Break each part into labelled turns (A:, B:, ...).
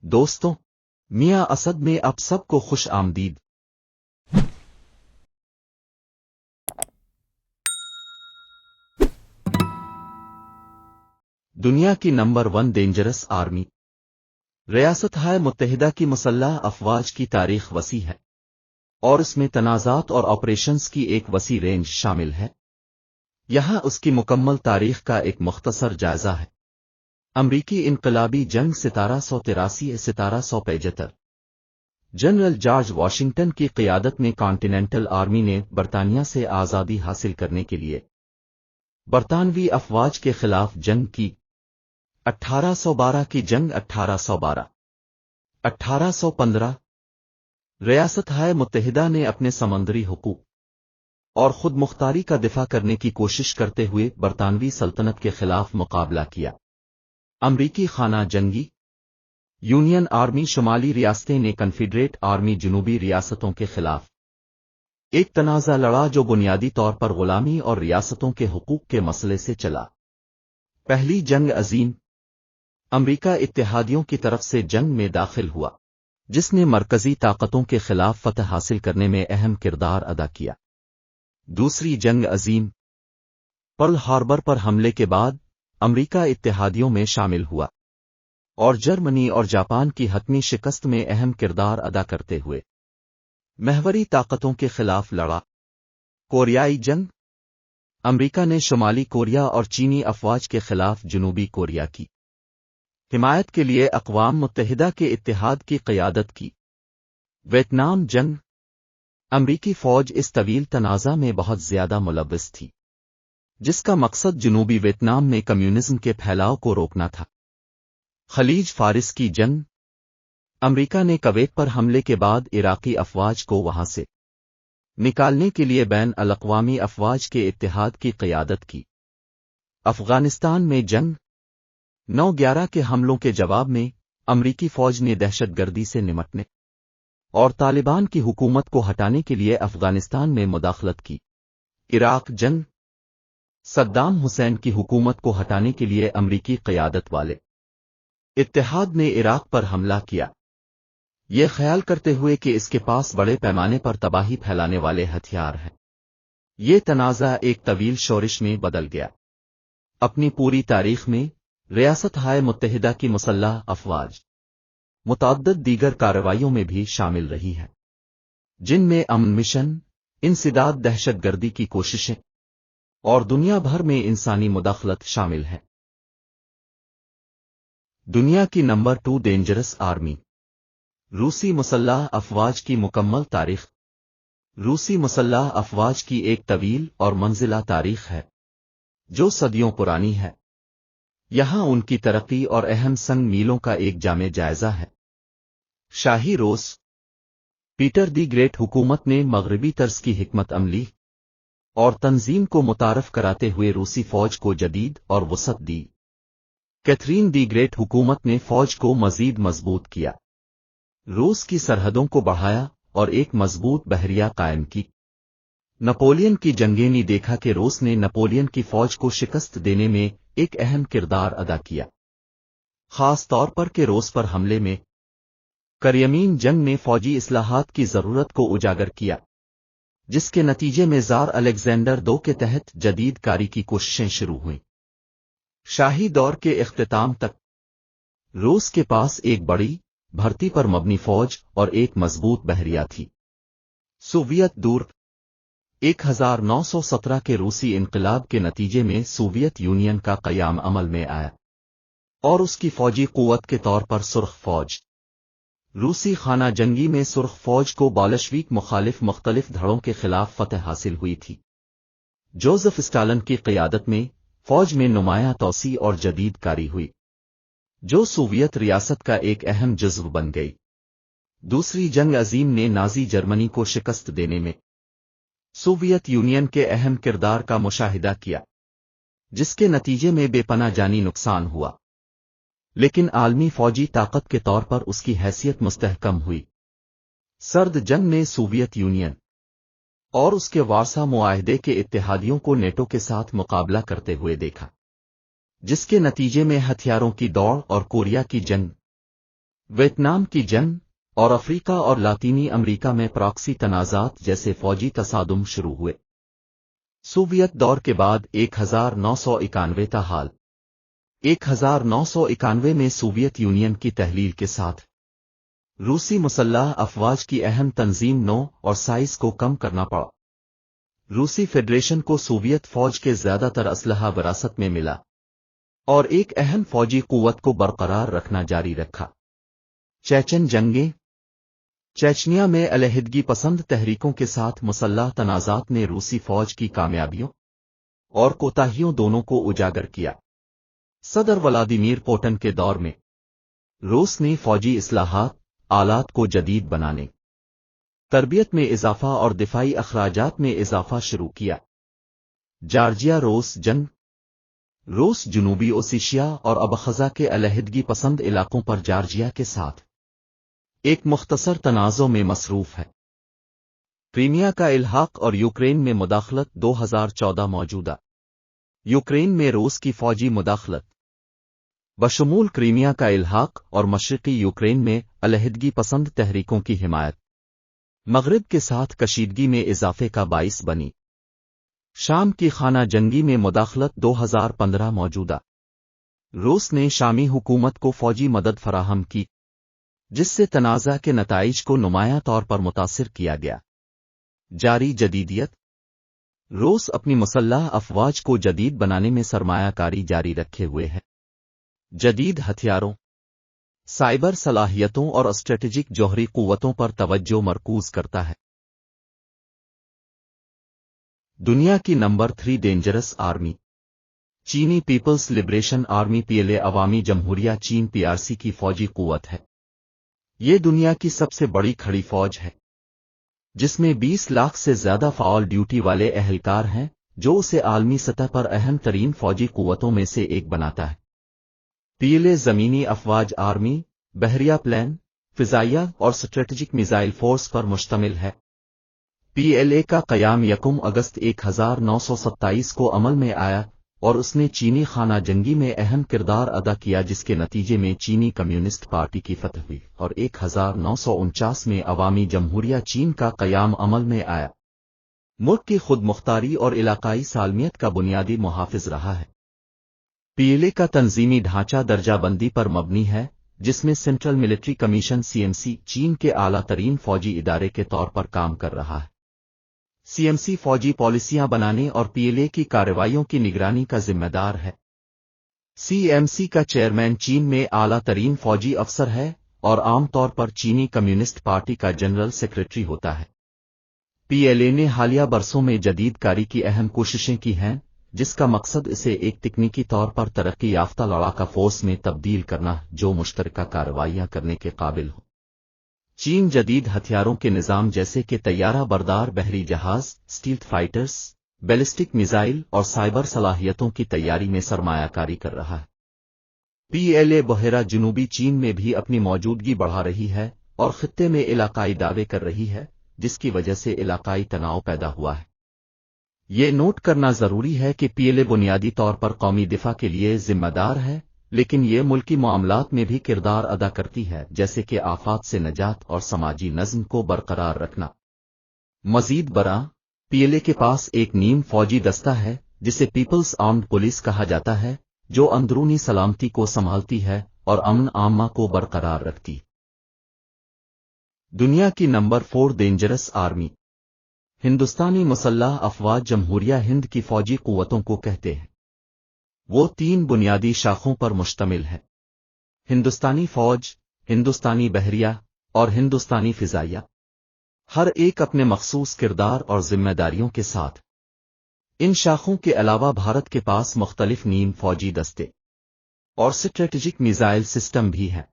A: دوستوں، میاں اسد میں اب سب کو خوش آمدید۔ دنیا کی نمبر 1 ڈینجرس آرمی۔ ریاستہائے متحدہ کی مسلح افواج کی تاریخ وسیع ہے اور اس میں تنازعات اور آپریشنز کی ایک وسیع رینج شامل ہے۔ یہاں اس کی مکمل تاریخ کا ایک مختصر جائزہ ہے۔ امریکی انقلابی جنگ 1783-1775۔ جنرل جارج واشنگٹن کی قیادت میں کانٹیننٹل آرمی نے برطانیہ سے آزادی حاصل کرنے کے لیے برطانوی افواج کے خلاف جنگ کی۔ 1812 کی جنگ 1812۔ 1815 ریاستہائے متحدہ نے اپنے سمندری حقوق اور خود مختاری کا دفاع کرنے کی کوشش کرتے ہوئے برطانوی سلطنت کے خلاف مقابلہ کیا۔ امریکی خانہ جنگی یونین آرمی شمالی ریاستیں نے کنفیڈریٹ آرمی جنوبی ریاستوں کے خلاف ایک تنازع لڑا جو بنیادی طور پر غلامی اور ریاستوں کے حقوق کے مسئلے سے چلا۔ پہلی جنگ عظیم۔ امریکہ اتحادیوں کی طرف سے جنگ میں داخل ہوا جس نے مرکزی طاقتوں کے خلاف فتح حاصل کرنے میں اہم کردار ادا کیا۔ دوسری جنگ عظیم۔ پرل ہاربر پر حملے کے بعد امریکہ اتحادیوں میں شامل ہوا اور جرمنی اور جاپان کی حتمی شکست میں اہم کردار ادا کرتے ہوئے محوری طاقتوں کے خلاف لڑا۔ کوریائی جنگ۔ امریکہ نے شمالی کوریا اور چینی افواج کے خلاف جنوبی کوریا کی حمایت کے لیے اقوام متحدہ کے اتحاد کی قیادت کی۔ ویتنام جنگ۔ امریکی فوج اس طویل تنازع میں بہت زیادہ ملوث تھی جس کا مقصد جنوبی ویتنام میں کمیونزم کے پھیلاؤ کو روکنا تھا۔ خلیج فارس کی جنگ۔ امریکہ نے کویت پر حملے کے بعد عراقی افواج کو وہاں سے نکالنے کے لیے بین الاقوامی افواج کے اتحاد کی قیادت کی۔ افغانستان میں جنگ۔ 9/11 کے حملوں کے جواب میں امریکی فوج نے دہشت گردی سے نمٹنے اور طالبان کی حکومت کو ہٹانے کے لیے افغانستان میں مداخلت کی۔ عراق جنگ۔ صدام حسین کی حکومت کو ہٹانے کے لیے امریکی قیادت والے اتحاد نے عراق پر حملہ کیا، یہ خیال کرتے ہوئے کہ اس کے پاس بڑے پیمانے پر تباہی پھیلانے والے ہتھیار ہیں۔ یہ تنازع ایک طویل شورش میں بدل گیا۔ اپنی پوری تاریخ میں ریاستہائے متحدہ کی مسلح افواج متعدد دیگر کارروائیوں میں بھی شامل رہی ہے جن میں امن مشن، انسداد، دہشت گردی کی کوششیں اور دنیا بھر میں انسانی مداخلت شامل ہے۔ دنیا کی نمبر 2 ڈینجرس آرمی۔ روسی مسلح افواج کی مکمل تاریخ۔ روسی مسلح افواج کی ایک طویل اور منزلہ تاریخ ہے جو صدیوں پرانی ہے۔ یہاں ان کی ترقی اور اہم سنگ میلوں کا ایک جامع جائزہ ہے۔ شاہی روس۔ پیٹر دی گریٹ حکومت نے مغربی طرز کی حکمت عملی اور تنظیم کو متعارف کراتے ہوئے روسی فوج کو جدید اور وسعت دی۔ کیتھرین دی گریٹ حکومت نے فوج کو مزید مضبوط کیا، روس کی سرحدوں کو بڑھایا اور ایک مضبوط بحریہ قائم کی۔ نپولین کی جنگیں نے دیکھا کہ روس نے نپولین کی فوج کو شکست دینے میں ایک اہم کردار ادا کیا، خاص طور پر کہ روس پر حملے میں کریمین جنگ نے فوجی اصلاحات کی ضرورت کو اجاگر کیا جس کے نتیجے میں زار الیگزینڈر II کے تحت جدید کاری کی کوششیں شروع ہوئیں۔ شاہی دور کے اختتام تک روس کے پاس ایک بڑی بھرتی پر مبنی فوج اور ایک مضبوط بحریہ تھی۔ سوویت دور۔ 1917 کے روسی انقلاب کے نتیجے میں سوویت یونین کا قیام عمل میں آیا اور اس کی فوجی قوت کے طور پر سرخ فوج۔ روسی خانہ جنگی میں سرخ فوج کو بالشویک مخالف مختلف دھڑوں کے خلاف فتح حاصل ہوئی تھی۔ جوزف اسٹالن کی قیادت میں فوج میں نمایاں توسیع اور جدید کاری ہوئی جو سوویت ریاست کا ایک اہم جزو بن گئی۔ دوسری جنگ عظیم نے نازی جرمنی کو شکست دینے میں سوویت یونین کے اہم کردار کا مشاہدہ کیا جس کے نتیجے میں بے پناہ جانی نقصان ہوا، لیکن عالمی فوجی طاقت کے طور پر اس کی حیثیت مستحکم ہوئی۔ سرد جنگ نے سوویت یونین اور اس کے وارسا معاہدے کے اتحادیوں کو نیٹو کے ساتھ مقابلہ کرتے ہوئے دیکھا جس کے نتیجے میں ہتھیاروں کی دوڑ اور کوریا کی جنگ ویتنام کی جنگ اور افریقہ اور لاطینی امریکہ میں پراکسی تنازعات جیسے فوجی تصادم شروع ہوئے۔ سوویت دور کے بعد 1991 تا حال 1991 میں سوویت یونین کی تحلیل کے ساتھ روسی مسلح افواج کی اہم تنظیم نو اور سائز کو کم کرنا پڑا۔ روسی فیڈریشن کو سوویت فوج کے زیادہ تر اسلحہ وراثت میں ملا اور ایک اہم فوجی قوت کو برقرار رکھنا جاری رکھا۔ چیچن جنگیں چیچنیا میں علیحدگی پسند تحریکوں کے ساتھ مسلح تنازعات نے روسی فوج کی کامیابیوں اور کوتاہیوں دونوں کو اجاگر کیا۔ صدر ولادیمیر پوٹن کے دور میں روس نے فوجی اصلاحات، آلات کو جدید بنانے، تربیت میں اضافہ اور دفاعی اخراجات میں اضافہ شروع کیا۔ جارجیا روس جنگ روس جنوبی اوسیشیا اور ابخزا کے علیحدگی پسند علاقوں پر جارجیا کے ساتھ ایک مختصر تنازع میں مصروف ہے۔ کرائمیا کا الحاق اور یوکرین میں مداخلت 2014 موجودہ یوکرین میں روس کی فوجی مداخلت بشمول کرائمیا کا الحاق اور مشرقی یوکرین میں علیحدگی پسند تحریکوں کی حمایت مغرب کے ساتھ کشیدگی میں اضافے کا باعث بنی۔ شام کی خانہ جنگی میں مداخلت 2015 موجودہ روس نے شامی حکومت کو فوجی مدد فراہم کی جس سے تنازع کے نتائج کو نمایاں طور پر متاثر کیا گیا۔ جاری جدیدیت روس اپنی مسلح افواج کو جدید بنانے میں سرمایہ کاری جاری رکھے ہوئے ہے۔ جدید ہتھیاروں، سائبر صلاحیتوں اور اسٹریٹجک جوہری قوتوں پر توجہ مرکوز کرتا ہے۔ دنیا کی نمبر 3 ڈینجرس آرمی چینی پیپلز لبریشن آرمی PLA عوامی جمہوریہ چین PRC کی فوجی قوت ہے۔ یہ دنیا کی سب سے بڑی کھڑی فوج ہے جس میں 20 لاکھ سے زیادہ فعال ڈیوٹی والے اہلکار ہیں، جو اسے عالمی سطح پر اہم ترین فوجی قوتوں میں سے ایک بناتا ہے۔ PLA زمینی افواج آرمی، بحریہ پلین، فضائیہ اور اسٹریٹجک میزائل فورس پر مشتمل ہے۔ PLA کا قیام 1 اگست 1927 کو عمل میں آیا اور اس نے چینی خانہ جنگی میں اہم کردار ادا کیا جس کے نتیجے میں چینی کمیونسٹ پارٹی کی فتح ہوئی اور 1949 میں عوامی جمہوریہ چین کا قیام عمل میں آیا۔ ملک کی خود مختاری اور علاقائی سالمیت کا بنیادی محافظ رہا ہے۔ PLA کا تنظیمی ڈھانچہ درجہ بندی پر مبنی ہے جس میں سینٹرل ملٹری کمیشن CMC چین کے اعلیٰ ترین فوجی ادارے کے طور پر کام کر رہا ہے۔ CMC فوجی پالیسیاں بنانے اور PLA کی کارروائیوں کی نگرانی کا ذمہ دار ہے۔ CMC کا چیئرمین چین میں اعلیٰ ترین فوجی افسر ہے اور عام طور پر چینی کمیونسٹ پارٹی کا جنرل سیکریٹری ہوتا ہے۔ PLA نے حالیہ برسوں میں جدید کاری کی اہم کوششیں کی ہیں جس کا مقصد اسے ایک تکنیکی طور پر ترقی یافتہ لڑاکا فورس میں تبدیل کرنا جو مشترکہ کارروائیاں کرنے کے قابل ہو۔ چین جدید ہتھیاروں کے نظام جیسے کہ طیارہ بردار بحری جہاز، اسٹیلتھ فائٹرز، بیلسٹک میزائل اور سائبر صلاحیتوں کی تیاری میں سرمایہ کاری کر رہا ہے۔ PLA بحیرہ جنوبی چین میں بھی اپنی موجودگی بڑھا رہی ہے اور خطے میں علاقائی دعوے کر رہی ہے جس کی وجہ سے علاقائی تناؤ پیدا ہوا ہے۔ یہ نوٹ کرنا ضروری ہے کہ PLA بنیادی طور پر قومی دفاع کے لیے ذمہ دار ہے لیکن یہ ملکی معاملات میں بھی کردار ادا کرتی ہے جیسے کہ آفات سے نجات اور سماجی نظم کو برقرار رکھنا۔ مزید برآں PLA کے پاس ایک نیم فوجی دستہ ہے جسے پیپلز آرمڈ پولیس کہا جاتا ہے جو اندرونی سلامتی کو سنبھالتی ہے اور امن عامہ کو برقرار رکھتی۔ دنیا کی نمبر 4 ڈینجرس آرمی ہندوستانی مسلح افواج جمہوریہ ہند کی فوجی قوتوں کو کہتے ہیں۔ وہ 3 بنیادی شاخوں پر مشتمل ہے: ہندوستانی فوج، ہندوستانی بحریہ اور ہندوستانی فضائیہ، ہر ایک اپنے مخصوص کردار اور ذمہ داریوں کے ساتھ۔ ان شاخوں کے علاوہ بھارت کے پاس مختلف نیم فوجی دستے اور اسٹریٹجک میزائل سسٹم بھی ہیں۔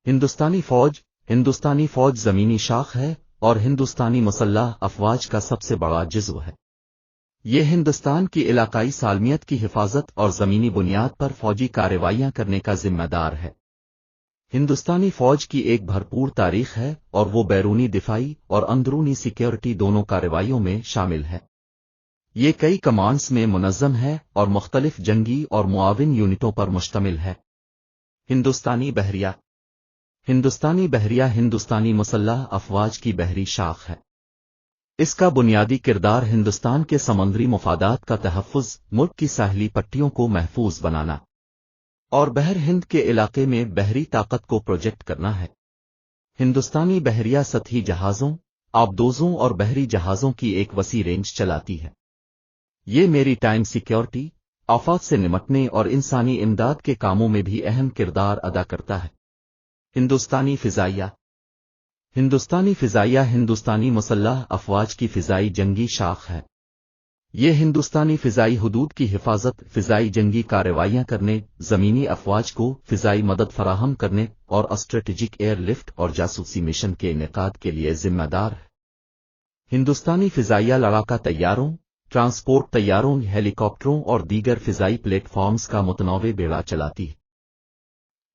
A: ہندوستانی فوج زمینی شاخ ہے اور ہندوستانی مسلح افواج کا سب سے بڑا جزو ہے۔ یہ ہندوستان کی علاقائی سالمیت کی حفاظت اور زمینی بنیاد پر فوجی کارروائیاں کرنے کا ذمہ دار ہے۔ ہندوستانی فوج کی ایک بھرپور تاریخ ہے اور وہ بیرونی دفاعی اور اندرونی سیکیورٹی دونوں کارروائیوں میں شامل ہے۔ یہ کئی کمانڈز میں منظم ہے اور مختلف جنگی اور معاون یونٹوں پر مشتمل ہے۔ ہندوستانی بحریہ ہندوستانی بحریہ ہندوستانی مسلح افواج کی بحری شاخ ہے۔ اس کا بنیادی کردار ہندوستان کے سمندری مفادات کا تحفظ، ملک کی ساحلی پٹیوں کو محفوظ بنانا اور بحر ہند کے علاقے میں بحری طاقت کو پروجیکٹ کرنا ہے۔ ہندوستانی بحریہ سطحی جہازوں، آبدوزوں اور بحری جہازوں کی ایک وسیع رینج چلاتی ہے۔ یہ میری ٹائم سیکیورٹی، آفات سے نمٹنے اور انسانی امداد کے کاموں میں بھی اہم کردار ادا کرتا ہے۔ ہندوستانی فضائیہ ہندوستانی مسلح افواج کی فضائی جنگی شاخ ہے۔ یہ ہندوستانی فضائی حدود کی حفاظت، فضائی جنگی کارروائیاں کرنے، زمینی افواج کو فضائی مدد فراہم کرنے اور اسٹریٹجک ایئر لفٹ اور جاسوسی مشن کے انعقاد کے لیے ذمہ دار ہے۔ ہندوستانی فضائیہ لڑاکا طیاروں، ٹرانسپورٹ طیاروں، ہیلی کاپٹروں اور دیگر فضائی پلیٹ فارمز کا متنوع بیڑا چلاتی ہے۔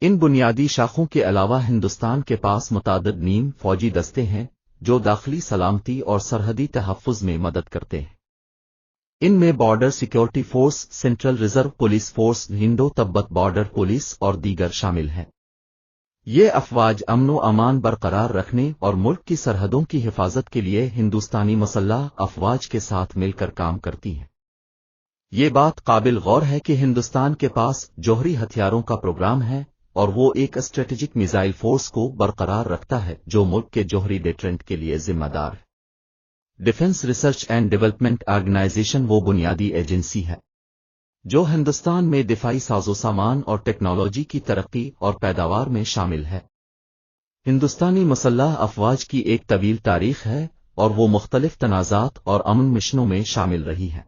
A: ان بنیادی شاخوں کے علاوہ ہندوستان کے پاس متعدد نیم فوجی دستے ہیں جو داخلی سلامتی اور سرحدی تحفظ میں مدد کرتے ہیں۔ ان میں border security force, central reserve police force, Indo Tibet border police اور دیگر شامل ہیں۔ یہ افواج امن و امان برقرار رکھنے اور ملک کی سرحدوں کی حفاظت کے لیے ہندوستانی مسلح افواج کے ساتھ مل کر کام کرتی ہیں۔ یہ بات قابل غور ہے کہ ہندوستان کے پاس جوہری ہتھیاروں کا پروگرام ہے اور وہ ایک اسٹریٹجک میزائل فورس کو برقرار رکھتا ہے جو ملک کے جوہری ڈیٹرنٹ کے لیے ذمہ دار ہے۔ Defence research and development organisation وہ بنیادی ایجنسی ہے جو ہندوستان میں دفاعی سازوسامان اور ٹیکنالوجی کی ترقی اور پیداوار میں شامل ہے۔ ہندوستانی مسلح افواج کی ایک طویل تاریخ ہے اور وہ مختلف تنازعات اور امن مشنوں میں شامل رہی ہے۔